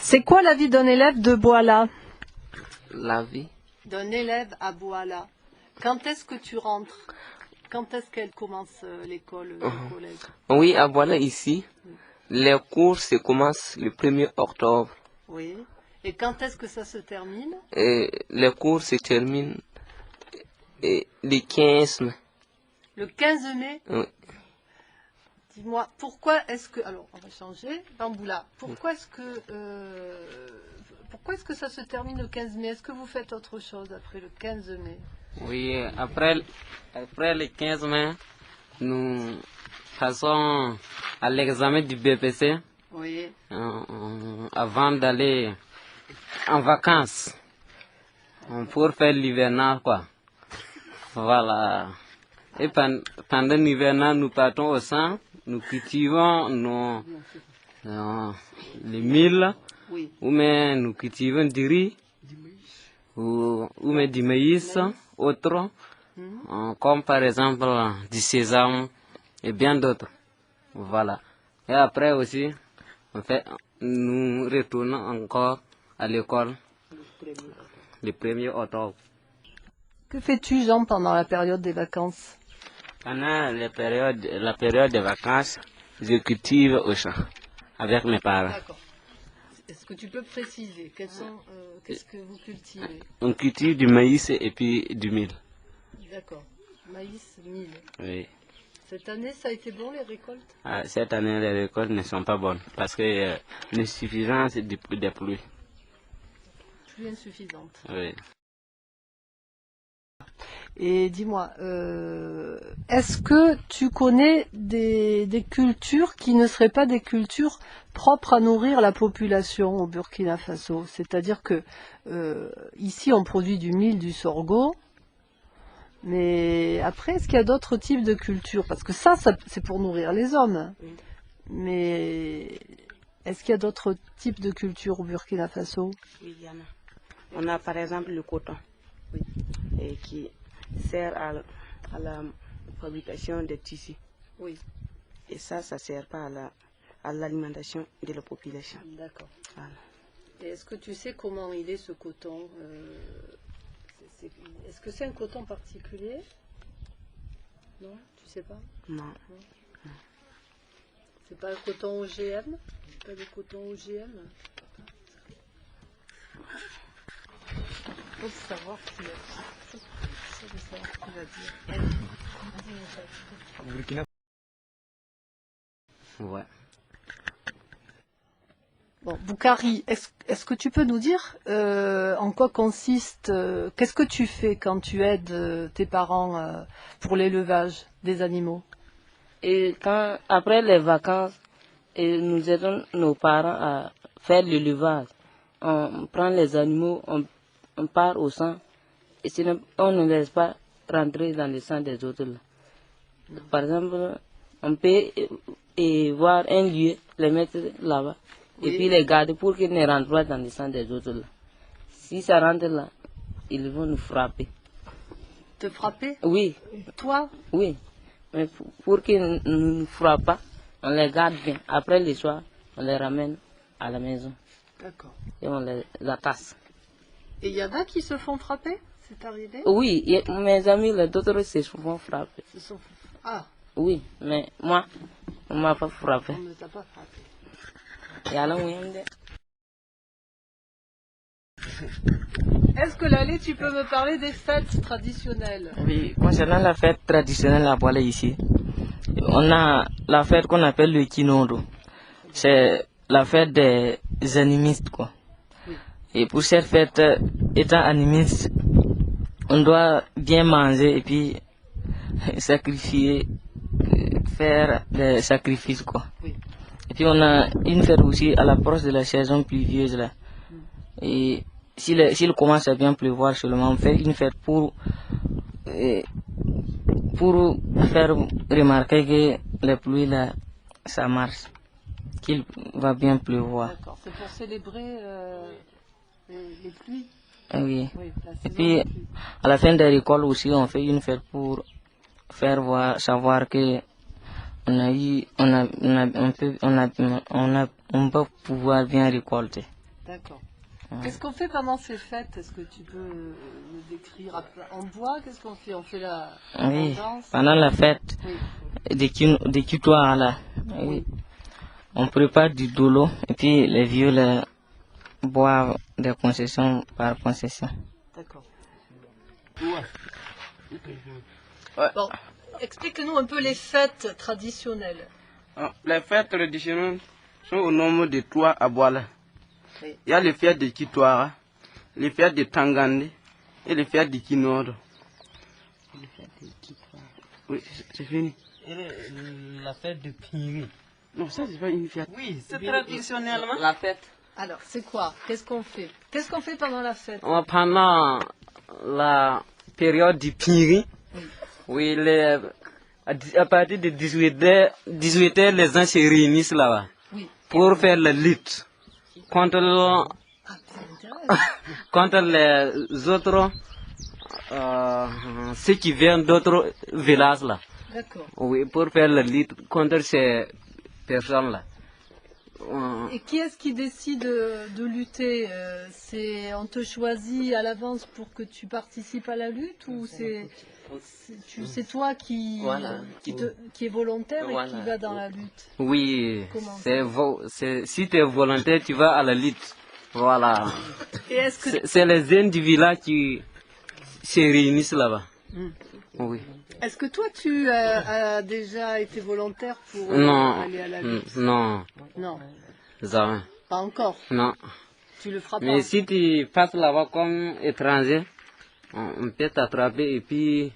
C'est quoi la vie d'un élève de Bouala? La vie. D'un élève à Bouala. Quand est-ce que tu rentres? Quand est-ce qu'elle commence l'école, le collège? Oui, à voilà ici, les cours se commencent le 1er octobre. Oui. Et quand est-ce que ça se termine? Et les cours se terminent le 15 mai. Le 15 mai? Oui. Dis-moi, pourquoi est-ce que... Alors, on va changer. Bamboula, pourquoi est-ce que ça se termine le 15 mai? Est-ce que vous faites autre chose après le 15 mai? Oui, après le 15 mai, nous passons à l'examen du BPC Oui. avant d'aller en vacances pour faire l'hivernage, quoi. Voilà. Et pendant l'hivernage, nous partons au champ, nous cultivons les milles, Oui. ou bien nous cultivons du riz, ou bien du maïs, autres, comme par exemple du sésame et bien d'autres. Voilà. Et après aussi, nous retournons encore à l'école le 1er octobre. Que fais-tu, Jean, pendant la période des vacances? Pendant la période des vacances, je cultive au champ avec mes parents. D'accord. Est-ce que tu peux préciser qu'est-ce que vous cultivez? On cultive du maïs et puis du mil. D'accord. Maïs, mil. Oui. Cette année, ça a été bon, les récoltes? Cette année, les récoltes ne sont pas bonnes parce que l'insuffisance des pluies. Pluie insuffisante. Oui. Et dis-moi, est-ce que tu connais des cultures qui ne seraient pas des cultures propres à nourrir la population au Burkina Faso? C'est-à-dire que ici on produit du mil, du sorgho, mais après est-ce qu'il y a d'autres types de cultures? Parce que ça c'est pour nourrir les hommes. Mais est-ce qu'il y a d'autres types de cultures au Burkina Faso? Oui, il y en a. On a par exemple le coton, Oui. et qui sert à la fabrication des tissus. Oui, Et ça ne sert pas à l'alimentation de la population. d'accord. Voilà. Et est-ce que tu sais comment il est ce coton? Est-ce que c'est un coton particulier? Non, tu sais pas? Non. C'est pas un coton OGM? Pas de coton OGM? Faut savoir ce qu'il a dit. Faut savoir ce qu'il a dit. Burkina. Ouais. Bon, Boukari, est-ce que tu peux nous dire en quoi consiste, qu'est-ce que tu fais quand tu aides tes parents pour l'élevage des animaux? Et après les vacances, nous aidons nos parents à faire l'élevage. On prend les animaux, on part au sang, et sinon, on ne laisse pas rentrer dans le sang des autres. Là. Par exemple, on peut voir un lieu, les mettre là-bas, Oui. et puis les garder pour qu'ils ne rentrent pas dans le sang des autres. Là. Si ça rentre là, ils vont nous frapper. Te frapper? Oui, Toi? oui. Mais pour qu'ils ne nous frappent pas, on les garde bien. Après le soir, on les ramène à la maison D'accord. et on les attache. Et il y en a qui se font frapper? C'est arrivé? Oui, mes amis, les autres se font frapper. Ah, Oui, mais moi, on ne m'a pas frappé. on ne t'a pas frappé. Et alors, oui, on dit, Est-ce que Lalé, tu peux me parler des fêtes traditionnelles? Oui, concernant la fête traditionnelle à Bouala ici, on a la fête qu'on appelle le Kinondo. C'est la fête des animistes, quoi. Oui. Et pour cette fête, étant animiste, on doit bien manger et puis sacrifier, faire des sacrifices, quoi. Oui. Et puis on a une fête aussi à l'approche de la saison pluvieuse, là. Et s'il commence à bien pleuvoir seulement, on fait une fête pour faire remarquer que les pluies là, ça marche, qu'il va bien pleuvoir. D'accord, c'est pour célébrer les pluies. Ah oui. Oui, la Et saison puis des pluies. à la fin des récoltes aussi, on fait une fête pour faire savoir que on a eu, on peut pouvoir bien récolter. D'accord. Qu'est-ce qu'on fait pendant ces fêtes? Est-ce que tu peux nous décrire? On boit? Qu'est-ce qu'on fait? On fait la Oui, danse? pendant la fête Oui. des Kitois, là, oui. On prépare du dolo et puis les vieux boivent des concessions par concession. D'accord. Bon, explique-nous un peu les fêtes traditionnelles. Les fêtes traditionnelles sont au nombre de 3 à Boala. Oui. Il y a les fêtes de Kitwara, les fêtes de Tangande et les fêtes de Kinoro. Oui, c'est fini. Et la fête de Piri. Non, ça c'est pas une fête. Oui, c'est traditionnellement. La fête. Alors, c'est quoi? Qu'est-ce qu'on fait? Qu'est-ce qu'on fait pendant la fête? Pendant la période du Piri, oui, à partir de 18h, les gens se réunissent là-bas Oui. pour faire la lutte contre, Ah, ça m'intéresse. contre les autres, ceux qui viennent d'autres villages là. D'accord. Oui, pour faire la lutte contre ces personnes-là. Et qui est-ce qui décide de lutter? On te choisit à l'avance pour que tu participes à la lutte ou c'est toi qui est volontaire et qui va dans la lutte? Oui, Comment si tu es volontaire, tu vas à la lutte. Voilà. Et est-ce que C'est les jeunes du village qui se réunissent là-bas. Oui. Est-ce que toi tu as déjà été volontaire pour Non. aller à la lutte? Non, Non, jamais. pas encore. Non. Tu le feras pas. Mais si tu passes là-bas comme étranger, on peut t'attraper et puis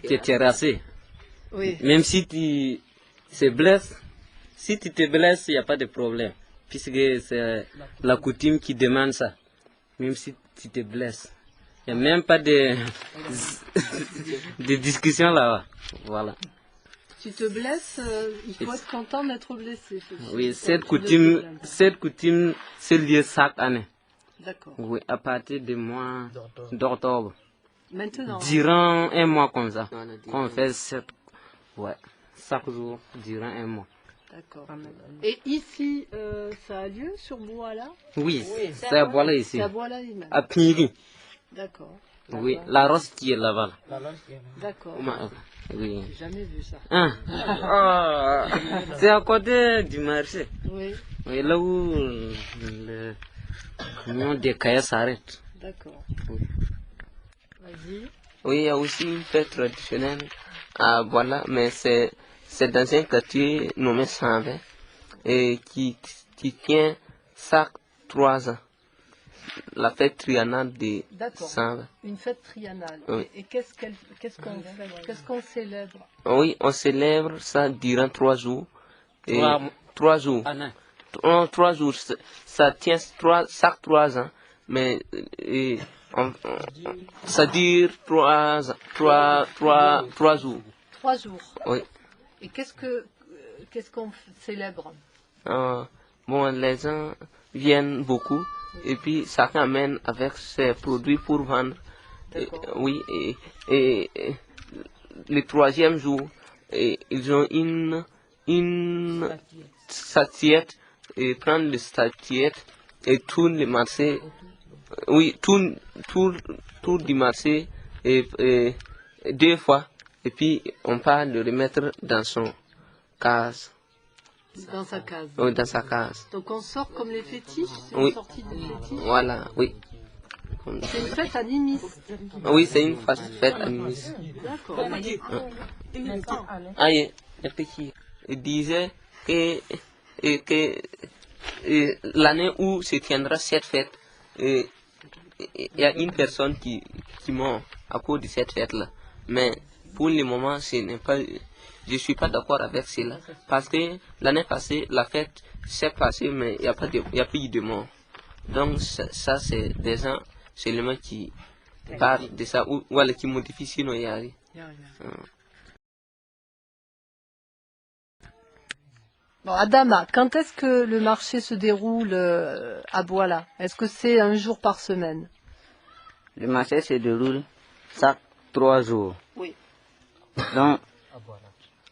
te terrasser. Oui. Même si tu te blesses, si tu te blesses, il n'y a pas de problème. Puisque c'est la coutume qui demande ça. Même si tu te blesses. Il n'y a même pas de discussion là-bas. Voilà. Tu te blesses, il faut être content d'être blessé. Oui, cette coutume se lieu chaque année. D'accord. Oui, à partir du mois d'octobre. Maintenant. Durant un mois comme ça. On fait chaque jour, durant un mois. D'accord. Et ici, ça a lieu sur Boala? Oui, c'est à Boala ici. C'est à Boala même. À Piri. D'accord. Oui, la rose qui est là-bas. D'accord. Oui. J'ai jamais vu ça. C'est à côté du marché. Oui, Oui, là où le camion de Kaya s'arrête. d'accord. Vas-y. Oui, il y a aussi une fête traditionnelle à Boala, mais c'est dans un quartier nommé Sanvé et qui tient chaque 3 ans. La fête triennale de D'accord. Sanvé. Une fête triennale. Oui. Et qu'est-ce qu'on fait? Qu'est-ce qu'on célèbre? Oui, on célèbre ça durant 3 jours. Et 3 jours. Ah non. Non, 3 jours. Ça tient chaque 3 ans, mais ça dure 3 jours. 3 jours. Oui. Et qu'est-ce qu'on célèbre? Bon, les gens viennent beaucoup et puis chacun amène avec ses produits pour vendre. Oui, et le 3e jour, ils ont une statuette et prennent le statuette et tournent le marché. Oui, tour du marché et 2 fois. Et puis on part le remettre dans son case. Dans sa case. Oui, dans sa case. Donc on sort comme les fétiches? C'est Oui. une sortie de fétiche? Voilà, oui. C'est une fête animiste. Oui, c'est une fête animiste. D'accord. Aïe, il disait que l'année où se tiendra cette fête, il y a une personne qui meurt à cause de cette fête-là. Mais pour le moment, je ne suis pas d'accord avec cela. Parce que l'année passée, la fête s'est passée, mais il n'y a pas eu de mort. Donc ça c'est des gens seulement qui parlent de ça ou qui modifient sinon il y a rien. Bon, Adama, quand est-ce que le marché se déroule à Boala? Est-ce que c'est un jour par semaine? Le marché se déroule chaque 3 jours. Oui. Donc,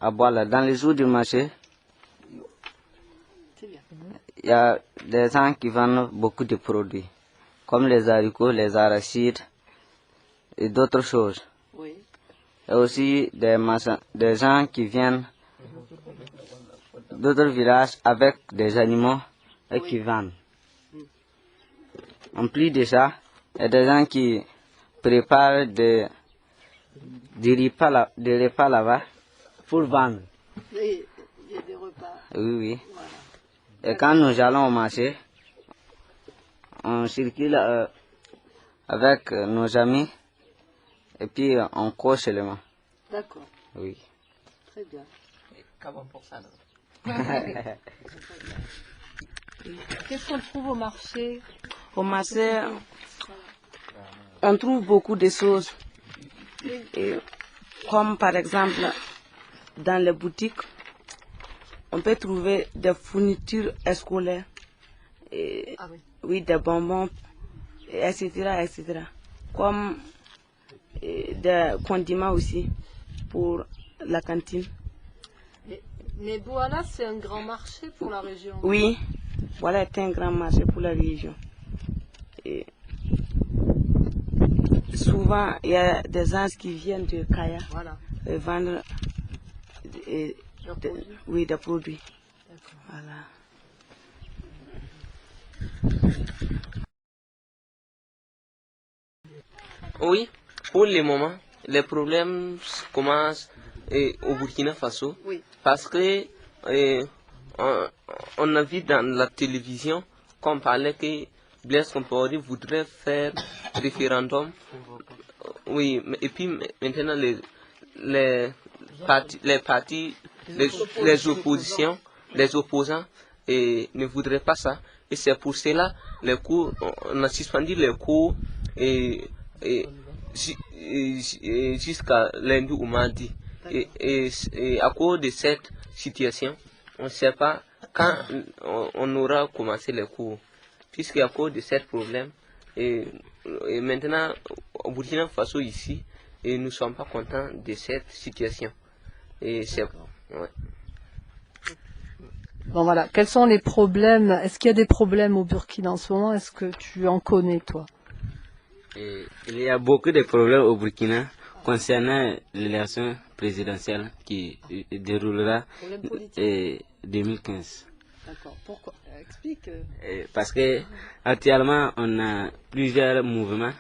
à Boala, dans les jours du marché, C'est bien. il y a des gens qui vendent beaucoup de produits, comme les haricots, les arachides et d'autres choses. Oui. Il y a aussi des gens qui viennent d'autres villages avec des animaux et qui vendent. En plus de ça, il y a des gens qui préparent des repas là-bas pour vendre. Et il y a des repas. Oui, oui. Voilà. Et quand nous allons au marché, on circule avec nos amis et puis on court seulement. D'accord. Oui. Très bien. Qu'est-ce qu'on trouve au marché? Au marché, on trouve beaucoup de choses. Et comme par exemple, dans les boutiques, on peut trouver des fournitures scolaires, et, Ah oui. oui, des bonbons, etc., etc. Comme des condiments aussi pour la cantine. Mais Bouala, c'est un grand marché pour la région. Oui, voilà est un grand marché pour la région. Et souvent, il y a des gens qui viennent de Kaya Voilà. vendre Leurs produits. oui, des produits. D'accord. Voilà. Oui, pour le moment, les problèmes commencent au Burkina Faso. Oui. Parce que on a vu dans la télévision qu'on parlait que Blaise Compaoré voudrait faire référendum. Oui, et puis maintenant les partis, les oppositions, les opposants ne voudraient pas ça. Et c'est pour cela on a suspendu les cours jusqu'à lundi ou mardi. Et à cause de cette situation, on ne sait pas quand on aura commencé les cours. Puisqu'à cause de ce problème, et maintenant au Burkina Faso ici, et nous ne sommes pas contents de cette situation. Et c'est, ouais. Bon voilà. Quels sont les problèmes? Est-ce qu'il y a des problèmes au Burkina en ce moment? Est-ce que tu en connais, toi? Il y a beaucoup de problèmes au Burkina concernant l'élection présidentielle qui déroulera en 2015. D'accord. Pourquoi? Explique. Parce que actuellement on a plusieurs mouvements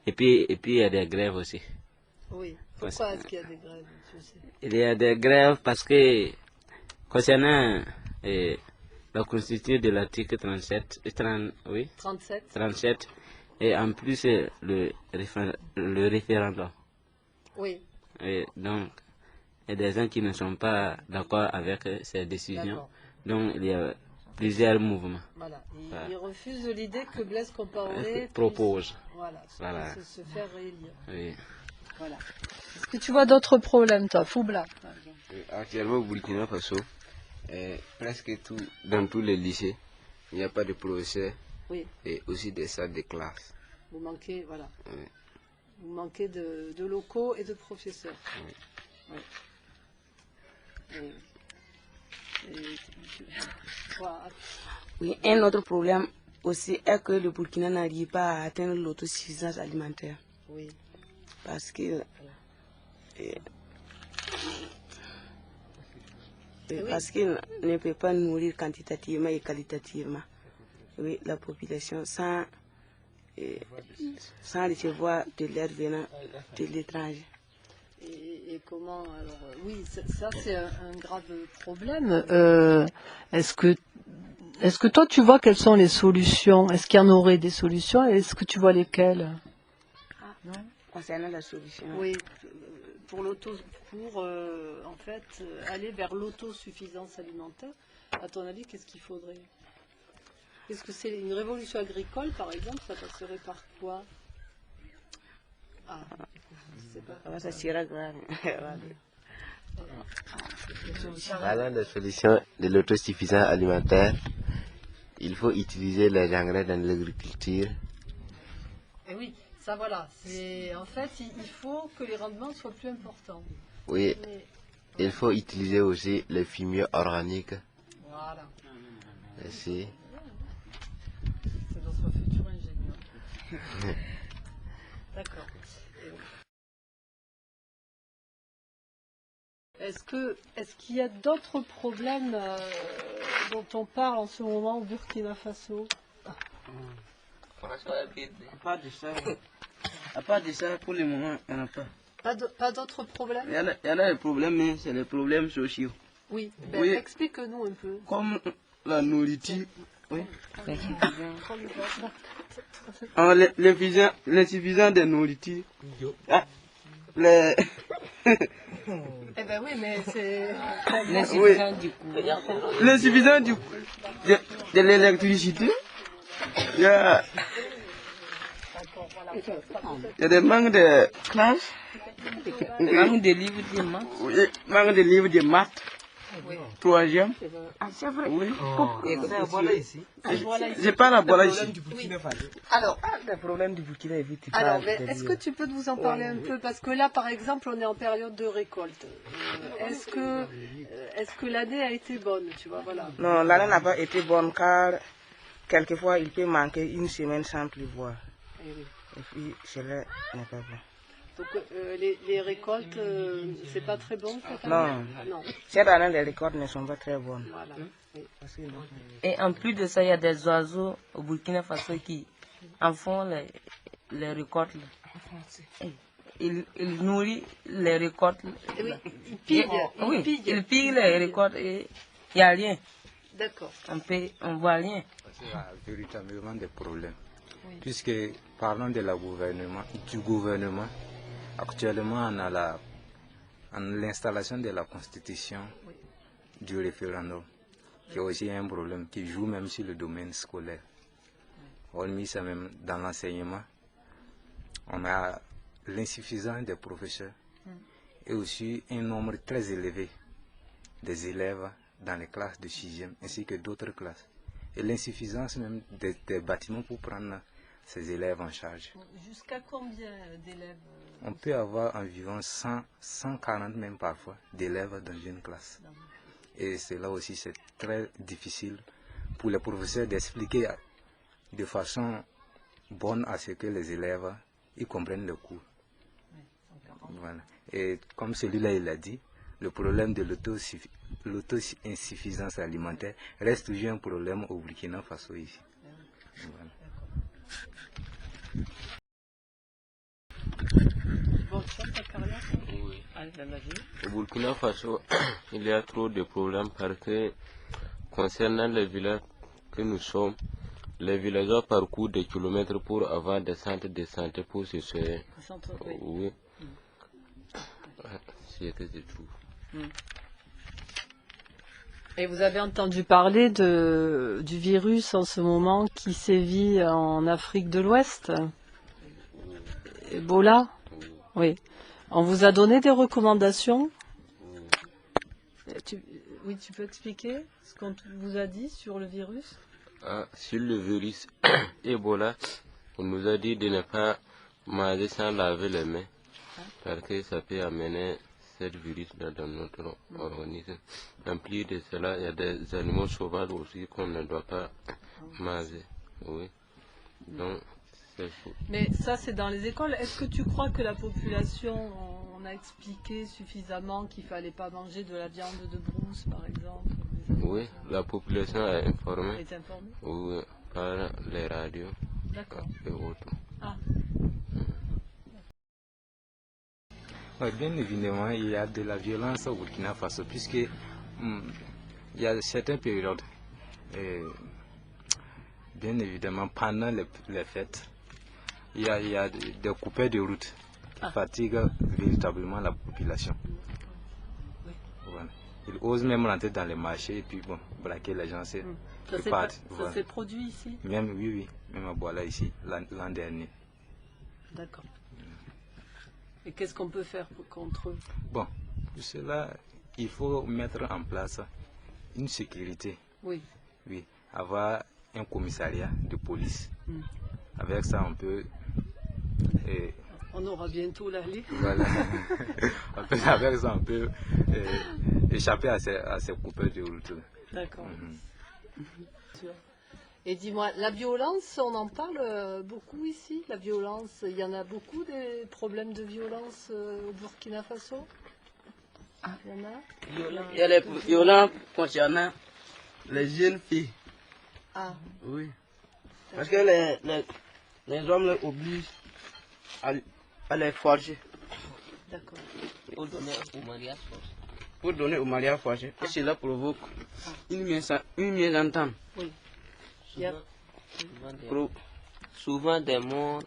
et puis il y a des grèves aussi. Oui. Pourquoi est-ce qu'il y a des grèves? Tu sais? Il y a des grèves parce que concernant la constitution de l'article 37, 37 et en plus le référendum. Oui. Et donc, il y a des gens qui ne sont pas d'accord avec ces décisions. Donc, il y a plusieurs mouvements. Voilà. Ils refusent l'idée que Blaise Compaoré propose. Voilà. Se faire réélire. Oui. Voilà. Est-ce que tu vois d'autres problèmes, toi, Foubla? Actuellement au Burkina Faso, presque dans tous les lycées, il n'y a pas de professeurs et aussi des salles de classe. Vous manquez, voilà. Oui. Vous manquez de locaux et de professeurs. Oui. Oui, un autre problème aussi est que le Burkina n'arrive pas à atteindre l'autosuffisance alimentaire. Oui. Parce que parce qu'il ne peut pas nourrir quantitativement et qualitativement la population sans recevoir de l'aide venant de l'étranger. Et comment alors oui, ça c'est un grave problème. Est-ce que toi tu vois quelles sont les solutions? Est-ce qu'il y en aurait des solutions? Est-ce que tu vois lesquelles? Non. Concernant la solution. Oui, pour en fait aller vers l'autosuffisance alimentaire. À ton avis, qu'est-ce qu'il faudrait? Est-ce que c'est une révolution agricole, par exemple? Ça passerait par quoi? Je sais pas. Ça sera grave. Parlant de solution de l'autosuffisance alimentaire, il faut utiliser les engrais dans l'agriculture. Et oui, ça voilà. En fait, il faut que les rendements soient plus importants. Oui, il faut utiliser aussi les fumiers organiques. Voilà. Aussi. Est-ce qu'il y a d'autres problèmes dont on parle en ce moment au Burkina Faso? À part de ça, pour le moment, il n'y en a pas. Pas d'autres problèmes? Il y en a des problèmes, mais c'est des problèmes sociaux. Oui, Oui. explique-nous un peu. Comme la nourriture. Oui. L'insuffisance de nourriture. Ah, les... Eh ben oui, mais c'est... L'insuffisance du coup. L'insuffisance de l'électricité. Il y a des manques de classes. Manque de livres de maths. Oui, manque de livres de maths. Troisième. Ah, c'est vrai. Oui. Et c'est voilà ici. J'ai pas la voilà ici. Alors, Le problème du Burkina est vite. mais est-ce que tu peux nous en parler un peu? Parce que là, par exemple, on est en période de récolte. Est-ce que l'année a été bonne, tu vois, voilà. Non, l'année n'a pas été bonne car quelquefois il peut manquer une semaine sans pleuvoir. Et puis cela n'est pas bon. Donc les récoltes, c'est pas très bon cette Non. année? Non. Cette année, les récoltes ne sont pas très bonnes. Voilà. Oui. Et en plus de ça, il y a des oiseaux au Burkina Faso qui en font les récoltes. Ils nourrissent les récoltes. Oui, ils pillent. Ils pillent les récoltes et il n'y a rien. D'accord. On voit rien. Il y a véritablement des problèmes. Oui. Puisque, parlons de du gouvernement, actuellement on a l'installation de la constitution du référendum, qui est aussi un problème qui joue même sur le domaine scolaire. Hormis ça même dans l'enseignement, on a l'insuffisance des professeurs et aussi un nombre très élevé des élèves dans les classes de 6e ainsi que d'autres classes. Et l'insuffisance même des bâtiments pour prendre ces élèves en charge. Jusqu'à combien d'élèves? On peut avoir environ 100, 140 même parfois d'élèves dans une classe. Et cela aussi c'est très difficile pour les professeurs d'expliquer de façon bonne à ce que les élèves ils comprennent le cours. Voilà. Et comme celui-là il a dit, le problème de l'auto-insuffisance alimentaire reste toujours un problème au Burkina Faso ici. Voilà. Oui. Au Burkina Faso, il y a trop de problèmes parce que concernant les villages que nous sommes, les villageois parcourent des kilomètres pour avoir des centres de santé pour se soigner. Oui. C'était tout. Et vous avez entendu parler du virus en ce moment qui sévit en Afrique de l'Ouest? Ebola? Oui. On vous a donné des recommandations? Oui, tu peux expliquer ce qu'on vous a dit sur le virus? Sur le virus Ebola, on nous a dit de ne pas manger sans laver les mains parce que ça peut amener cette virus dans notre organisme. En plus de cela, il y a des animaux sauvages aussi qu'on ne doit pas manger. Oui. Donc, c'est faux. Mais ça, c'est dans les écoles. Est-ce que tu crois que la population, on a expliqué suffisamment qu'il ne fallait pas manger de la viande de brousse, par exemple? Oui, la population est informée. Est informée? Oui, par les radios. D'accord. Et autres. Ah. Oui, bien évidemment, il y a de la violence au Burkina Faso, puisque il y a certaines périodes, bien évidemment, pendant les fêtes, il y a des coupeurs de route qui fatiguent véritablement la population. Voilà. Ils osent même rentrer dans les marchés et puis bon, braquer les gens. Ça s'est produit ici? Même, oui, même à Boala ici, l'an dernier. D'accord. Et qu'est-ce qu'on peut faire contre eux? Bon, pour cela, il faut mettre en place une sécurité. Oui. Oui, avoir un commissariat de police. Avec ça, on peut... on aura bientôt la ligue. Voilà. Avec ça, on peut échapper à ces coupeurs de route. D'accord. Et dis-moi, la violence, on en parle beaucoup ici? La violence, il y en a beaucoup des problèmes de violence au Burkina Faso? Il y a les violences concernant les jeunes filles. Ah. Oui. Parce que les hommes les obligent à les forger. D'accord. Pour donner au mariage forcé. Pour donner au mariage forcé. Et cela provoque une mésentente. Oui. Souvent des morts.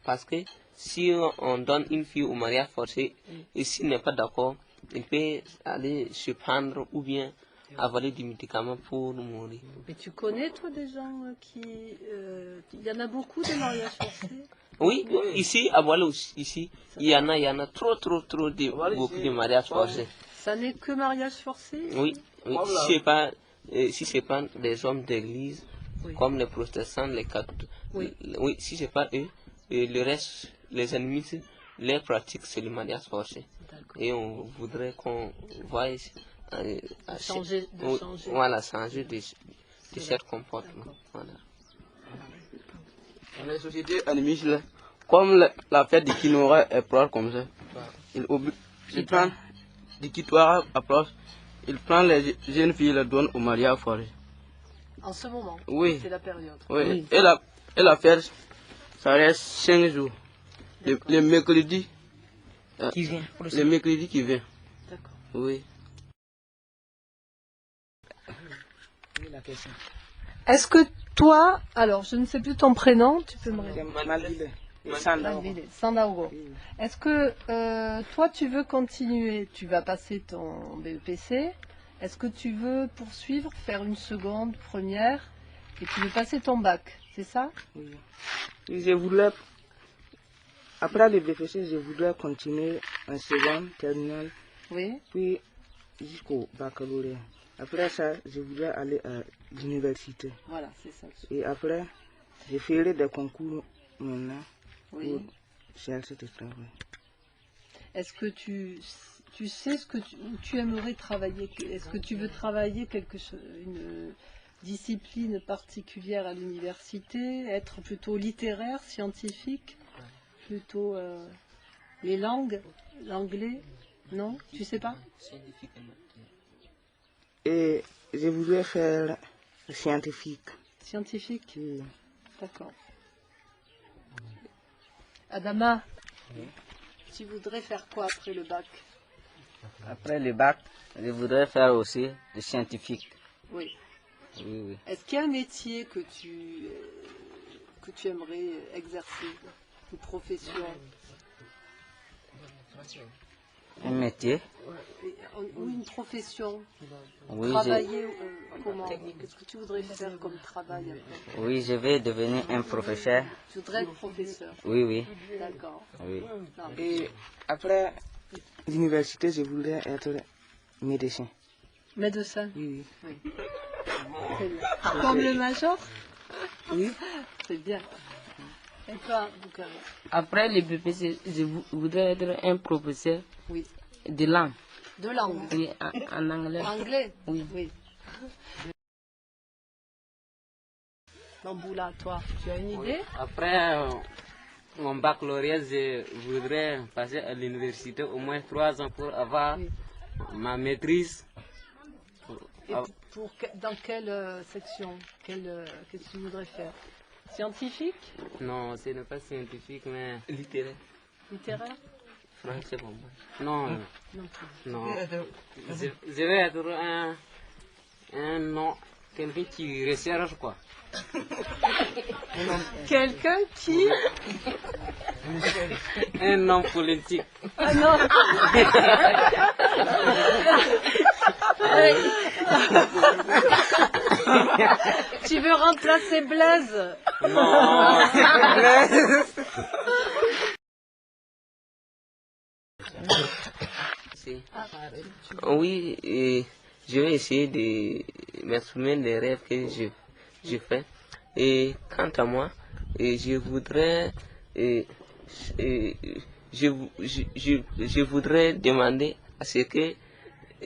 Parce que si on donne une fille au mariage forcé et s'il n'est pas d'accord, il peut aller se prendre ou bien avaler des médicaments pour mourir. Mais tu connais, toi, des gens qui... Il y en a beaucoup de mariages forcés? Oui, ici, à Boile aussi, ici, il y en a trop beaucoup de mariages forcés. Ça n'est que mariage forcé? Oui, si c'est pas des hommes d'église, comme les protestants, les catholiques. Oui, si c'est pas eux, le reste, les ennemis, les pratiques, c'est le mariage forcé. Et on voudrait qu'on voie changer de ce comportement. Voilà. Dans les sociétés animistes, comme la fête du Kinora est proche comme ça, il prend du Kitwara approche, il prend les jeunes filles et les donne au mariage forcé. En ce moment? Oui. C'est la période? Oui. Et la fête, ça reste 5 jours. Le mercredi qui vient. Le mercredi qui vient. D'accord. Oui. Est-ce que toi, alors je ne sais plus ton prénom, tu peux me répondre? Sandaogo. Est-ce que toi tu veux continuer, tu vas passer ton BEPC, est-ce que tu veux poursuivre, faire une seconde, première, et tu veux passer ton bac, c'est ça? Oui. Je voulais, après le BEPC, je voudrais continuer en seconde, terminale, oui. Puis jusqu'au baccalauréat. Après ça, je voudrais aller à l'université. Voilà, c'est ça. Et après, je ferai des concours maintenant oui. Pour chercher du travail. Est-ce que tu sais ce que tu aimerais travailler? Est-ce que tu veux travailler une discipline particulière à l'université? Être plutôt littéraire, scientifique? Plutôt les langues? L'anglais? Non? Tu sais pas? Et je voudrais faire scientifique. Scientifique? Oui. D'accord. Adama, tu voudrais faire quoi après le bac? Après le bac, je voudrais faire aussi le scientifique. Oui. Oui. Est-ce qu'il y a un métier que tu aimerais exercer? Une profession? Un métier? Ou une profession? Oui, travailler comment? Qu'est-ce que tu voudrais faire comme travail après? Oui, je vais devenir un professeur. Tu voudrais être professeur? Oui. D'accord. Oui. Et après l'université, je voudrais être médecin. Médecin? Oui. C'est bien. Comme le major? Oui. C'est bien. Et toi, Boukari? Après le BPC, je voudrais être un professeur de langue. De langue? Oui, en anglais. Anglais? Oui. Mamboula, toi, tu as une idée? Après mon baccalauréat, je voudrais passer à l'université au moins 3 ans pour avoir ma maîtrise. Et dans quelle section? Qu'est-ce que tu voudrais faire? Scientifique? Non, ce n'est pas scientifique, mais littéraire. Littéraire? Français pour moi. Non. Non. Je vais être quelqu'un qui recherche quoi. Quelqu'un qui? Un homme politique. Ah non. Tu veux remplacer Blaise? Non. Oui, je vais essayer de m'exprimer des rêves que je fais. Et quant à moi, je voudrais je voudrais demander à ce que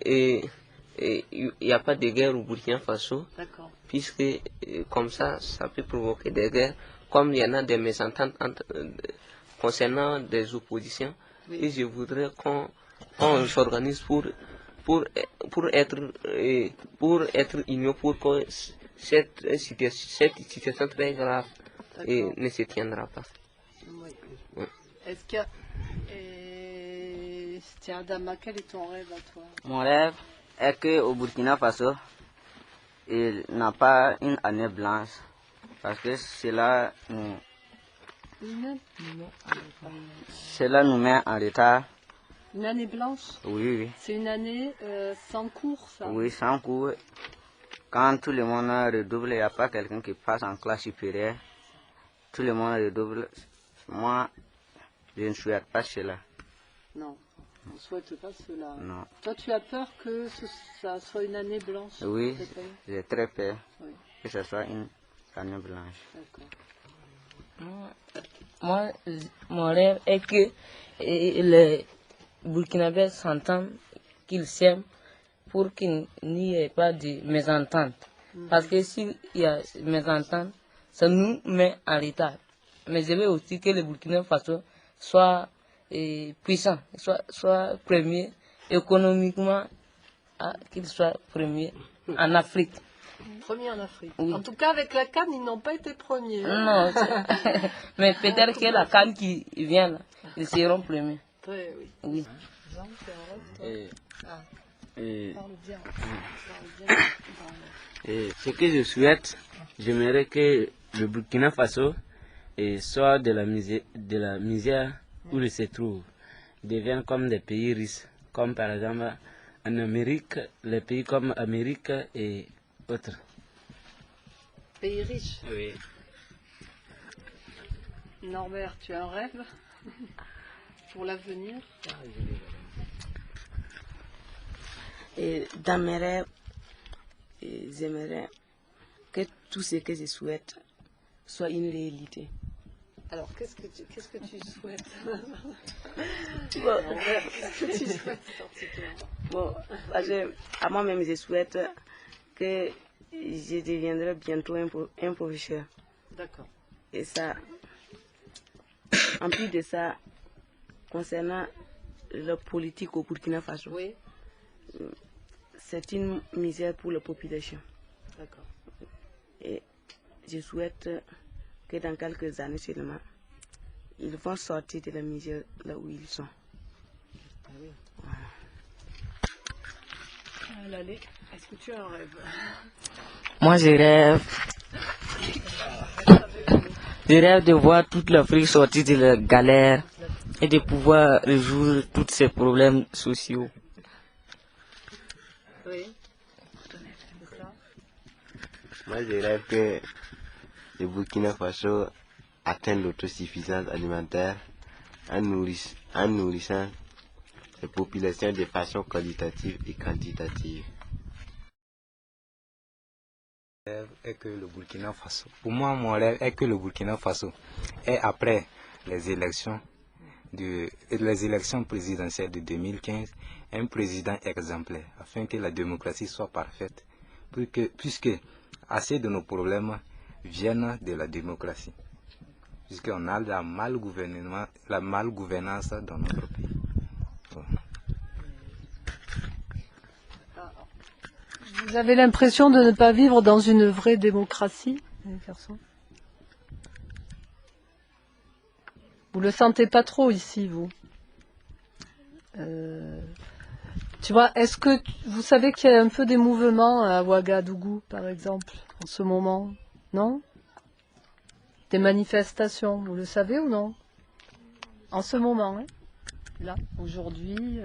il n'y a pas de guerre au Burkina Faso, puisque comme ça peut provoquer des guerres, comme il y en a des mésententes concernant des oppositions. Et je voudrais qu'on on s'organise pour être unis pour que cette situation très grave ne se tiendra pas. Oui. Oui. Est-ce que... Tiens, Adama, quel est ton rêve à toi? Mon rêve est qu'au Burkina Faso, il n'a pas une année blanche. Parce que cela nous met en retard. Une année blanche? Oui, oui. C'est une année sans cours, ça? Oui, sans cours. Quand tout le monde redouble, il n'y a pas quelqu'un qui passe en classe supérieure. Tout le monde redouble. Moi, je ne souhaite pas cela. Non, on ne souhaite pas cela. Non. Toi, tu as peur que ça soit une année blanche? Oui, j'ai très peur que ce soit une année blanche. D'accord. Moi, mon rêve est que les Burkinabés s'entendent, qu'ils s'aiment, pour qu'il n'y ait pas de mésentente. Parce que s'il y a mésentente, ça nous met en retard. Mais je veux aussi que le Burkina Faso soit puissant, soit premier économiquement, qu'il soit premier en Afrique. Premier en Afrique. Oui. En tout cas, avec la CAN, ils n'ont pas été premiers. Non, mais peut-être que la CAN qui vient, là, ils seront premiers. Très, oui. Oui. Jean, tu as un rêve, toi? Parle bien. Et ce que je souhaite, j'aimerais que le Burkina Faso soit de la misère où il se trouve, devienne comme des pays riches, comme par exemple en Amérique, les pays comme Amérique et autres. Pays riche. Oui. Norbert, tu as un rêve pour l'avenir? Et dans mes rêves, j'aimerais que tout ce que je souhaite soit une réalité. Alors, qu'est-ce que tu souhaites? Bon, Qu'est-ce que tu souhaites, bon, parce que à moi-même, je souhaite que je deviendrai bientôt un professeur. D'accord. Et ça, en plus de ça, concernant la politique au Burkina Faso, oui, c'est une misère pour la population. D'accord. Et je souhaite que dans quelques années seulement, ils vont sortir de la misère là où ils sont. Ah oui. Voilà. Est-ce que tu as un rêve? Moi, je rêve de voir toute l'Afrique sortir de la galère et de pouvoir résoudre tous ces problèmes sociaux. Oui. Moi, je rêve que le Burkina Faso atteigne l'autosuffisance alimentaire en nourrissant les populations de façon qualitative et quantitative. Est que le Burkina Faso. Pour moi, mon rêve est que le Burkina Faso est après les élections présidentielles de 2015 un président exemplaire afin que la démocratie soit parfaite, puisque assez de nos problèmes viennent de la démocratie, puisqu'on a la malgouvernance dans notre pays. Vous avez l'impression de ne pas vivre dans une vraie démocratie, les garçons? Vous le sentez pas trop ici, vous? Tu vois, est-ce que vous savez qu'il y a un peu des mouvements à Ouagadougou, par exemple, en ce moment? Non? Des manifestations, vous le savez ou non? En ce moment, hein? Là, aujourd'hui.